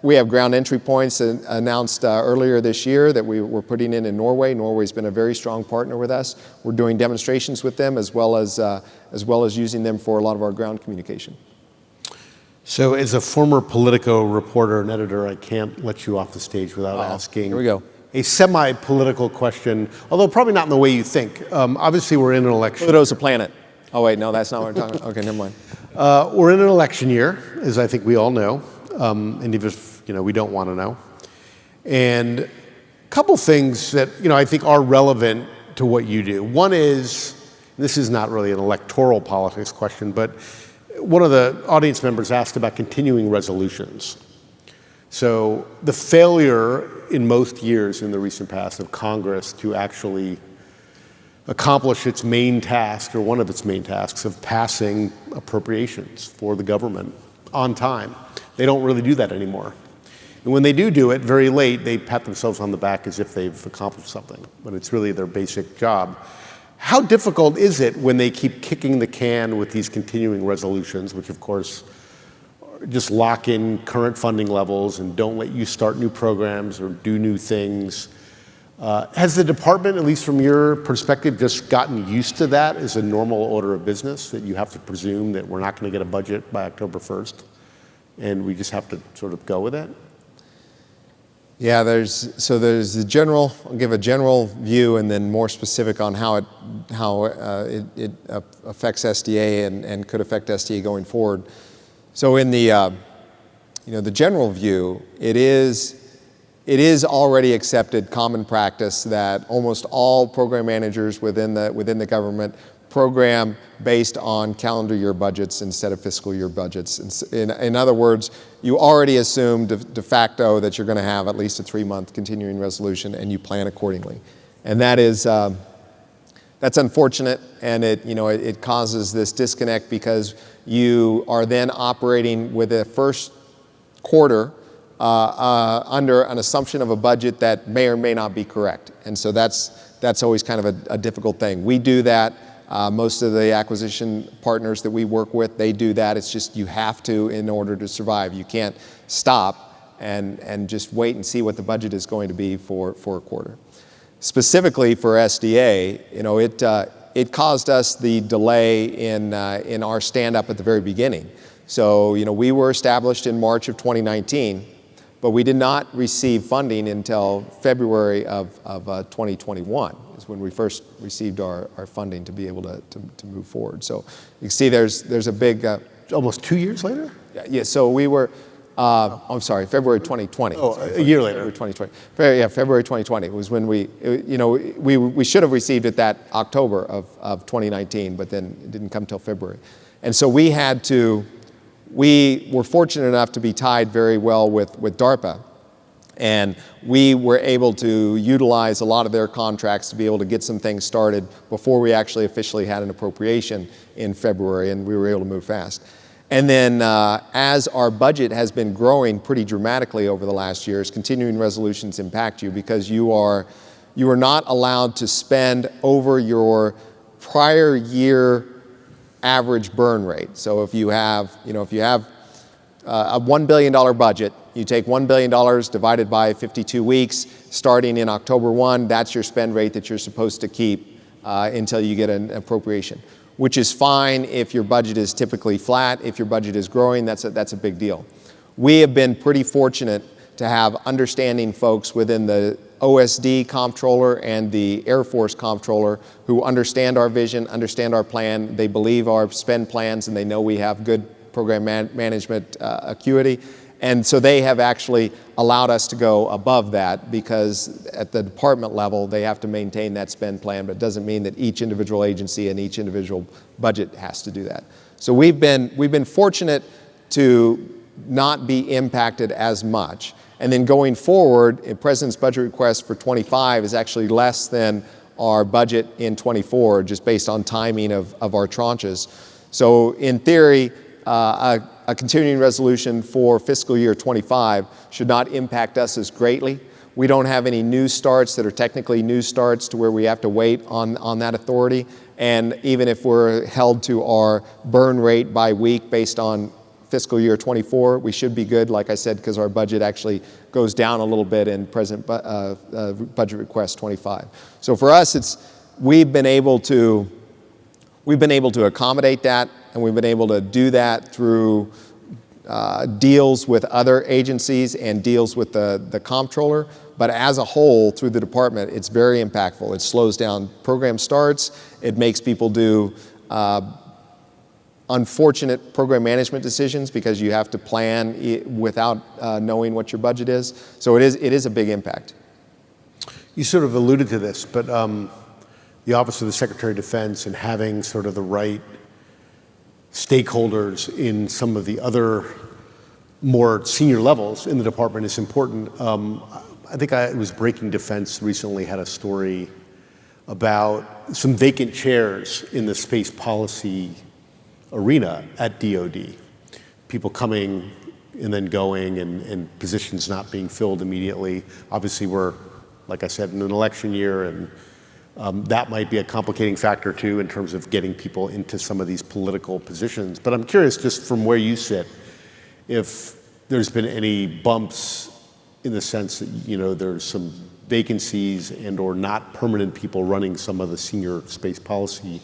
We have ground entry points announced earlier this year that we were putting in Norway. Norway's been a very strong partner with us. We're doing demonstrations with them as well as using them for a lot of our ground communication. So as a former Politico reporter and editor, I can't let you off the stage without asking Here we go. a semi-political question, although probably not in the way you think. Obviously, we're in an election. Pluto's a planet. Oh, wait, no, that's not what we're talking about. Okay, never mind. We're in an election year, as I think we all know, and even if we don't want to know. And a couple things that I think are relevant to what you do. One is, this is not really an electoral politics question, but one of the audience members asked about continuing resolutions. So the failure in most years in the recent past of Congress to actually accomplish its main task, or one of its main tasks, of passing appropriations for the government on time. They don't really do that anymore. And when they do it very late, they pat themselves on the back as if they've accomplished something, but it's really their basic job. How difficult is it when they keep kicking the can with these continuing resolutions, which of course just lock in current funding levels and don't let you start new programs or do new things? Has the department, at least from your perspective, just gotten used to that as a normal order of business, that you have to presume that we're not going to get a budget by October 1st and we just have to sort of go with it? Yeah, there's the general. I'll give a general view and then more specific on how it affects SDA and could affect SDA going forward. So in the the general view, it is already accepted common practice that almost all program managers within the government program based on calendar year budgets instead of fiscal year budgets. In other words, you already assume de facto that you're going to have at least a 3-month continuing resolution, and you plan accordingly. And that is that's unfortunate, and it causes this disconnect because you are then operating with a first quarter under an assumption of a budget that may or may not be correct, and so that's always kind of a difficult thing. We do that. Most of the acquisition partners that we work with, they do that. It's just you have to in order to survive. You can't stop and just wait and see what the budget is going to be for a quarter. Specifically for SDA, it caused us the delay in our stand-up at the very beginning. So we were established in March of 2019, but we did not receive funding until February of 2021. Is when we first received our funding to be able to move forward. So you can see there's a big... Almost 2 years later? Yeah, so we were... I'm sorry, February 2020. Oh, a year later. February 2020. February 2020 was when we should have received it that October of 2019, but then it didn't come till February. And so we were fortunate enough to be tied very well with DARPA. And we were able to utilize a lot of their contracts to be able to get some things started before we actually officially had an appropriation in February, and we were able to move fast. And then as our budget has been growing pretty dramatically over the last years, continuing resolutions impact you because you are not allowed to spend over your prior year average burn rate. So if you have a $1 billion budget, you take $1 billion divided by 52 weeks, starting in October 1, that's your spend rate that you're supposed to keep until you get an appropriation, which is fine if your budget is typically flat. If your budget is growing, that's a big deal. We have been pretty fortunate to have understanding folks within the OSD comptroller and the Air Force comptroller who understand our vision, understand our plan, they believe our spend plans, and they know we have good program management acuity. And so they have actually allowed us to go above that because at the department level, they have to maintain that spend plan, but it doesn't mean that each individual agency and each individual budget has to do that. So we've been fortunate to not be impacted as much. And then going forward, the President's budget request for 25 is actually less than our budget in 24, just based on timing of our tranches. So in theory, a continuing resolution for fiscal year 25 should not impact us as greatly. We don't have any new starts that are technically new starts to where we have to wait on that authority. And even if we're held to our burn rate by week based on fiscal year 24, we should be good, like I said, because our budget actually goes down a little bit in President budget request 25. So for us, we've been able to accommodate that, and we've been able to do that through deals with other agencies and deals with the comptroller. But as a whole, through the department, it's very impactful. It slows down program starts. It makes people do unfortunate program management decisions because you have to plan without knowing what your budget is. So it is a big impact. You sort of alluded to this, but the Office of the Secretary of Defense and having sort of the right stakeholders in some of the other more senior levels in the department is important. I think it was Breaking Defense recently had a story about some vacant chairs in the space policy arena at DoD. People coming and then going and positions not being filled immediately. Obviously we're, like I said, in an election year, and that might be a complicating factor too in terms of getting people into some of these political positions. But I'm curious, just from where you sit, if there's been any bumps in the sense that, you know, there's some vacancies and or not permanent people running some of the senior space policy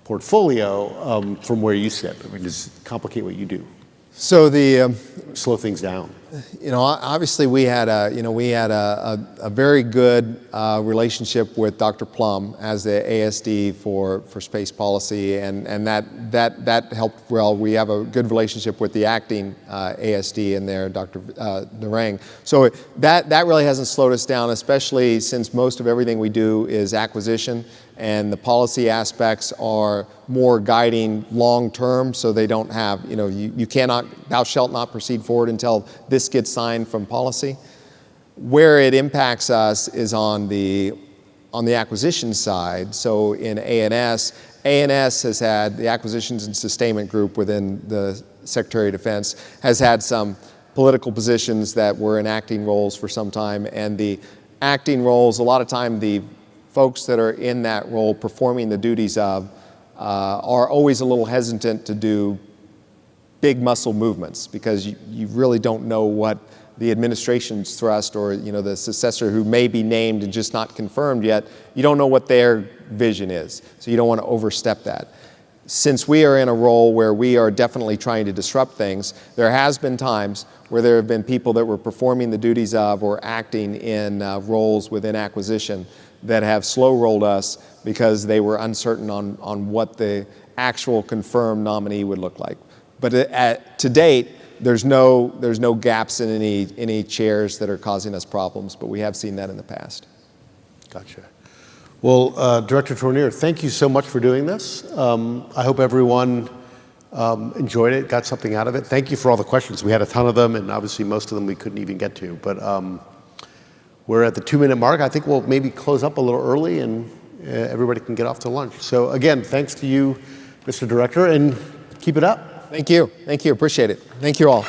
portfolio from where you sit. I mean, does it complicate what you do? So the slow things down. You know, obviously we had a very good relationship with Dr. Plum as the ASD for space policy, and that helped well. We have a good relationship with the acting ASD in there, Dr. Narang. So that really hasn't slowed us down, especially since most of everything we do is acquisition, and the policy aspects are more guiding long term, so they don't have, you know, you cannot, thou shalt not proceed forward until this gets signed from policy. Where it impacts us is on the acquisition side. So in ANS has had, the Acquisitions and Sustainment Group within the Secretary of Defense has had some political positions that were in acting roles for some time, and the acting roles, a lot of time the folks that are in that role performing the duties of are always a little hesitant to do big muscle movements because you really don't know what the administration's thrust, or, you know, the successor who may be named and just not confirmed yet, you don't know what their vision is. So you don't want to overstep that. Since we are in a role where we are definitely trying to disrupt things, there has been times where there have been people that were performing the duties of or acting in roles within acquisition that have slow rolled us because they were uncertain on what the actual confirmed nominee would look like. But to date, there's no gaps in any chairs that are causing us problems, but we have seen that in the past. Gotcha. Well, Director Tournear, thank you so much for doing this. I hope everyone enjoyed it, got something out of it. Thank you for all the questions. We had a ton of them, and obviously most of them we couldn't even get to. But we're at the 2-minute mark. I think we'll maybe close up a little early, and everybody can get off to lunch. So again, thanks to you, Mr. Director, and keep it up. Thank you. Thank you. Appreciate it. Thank you all.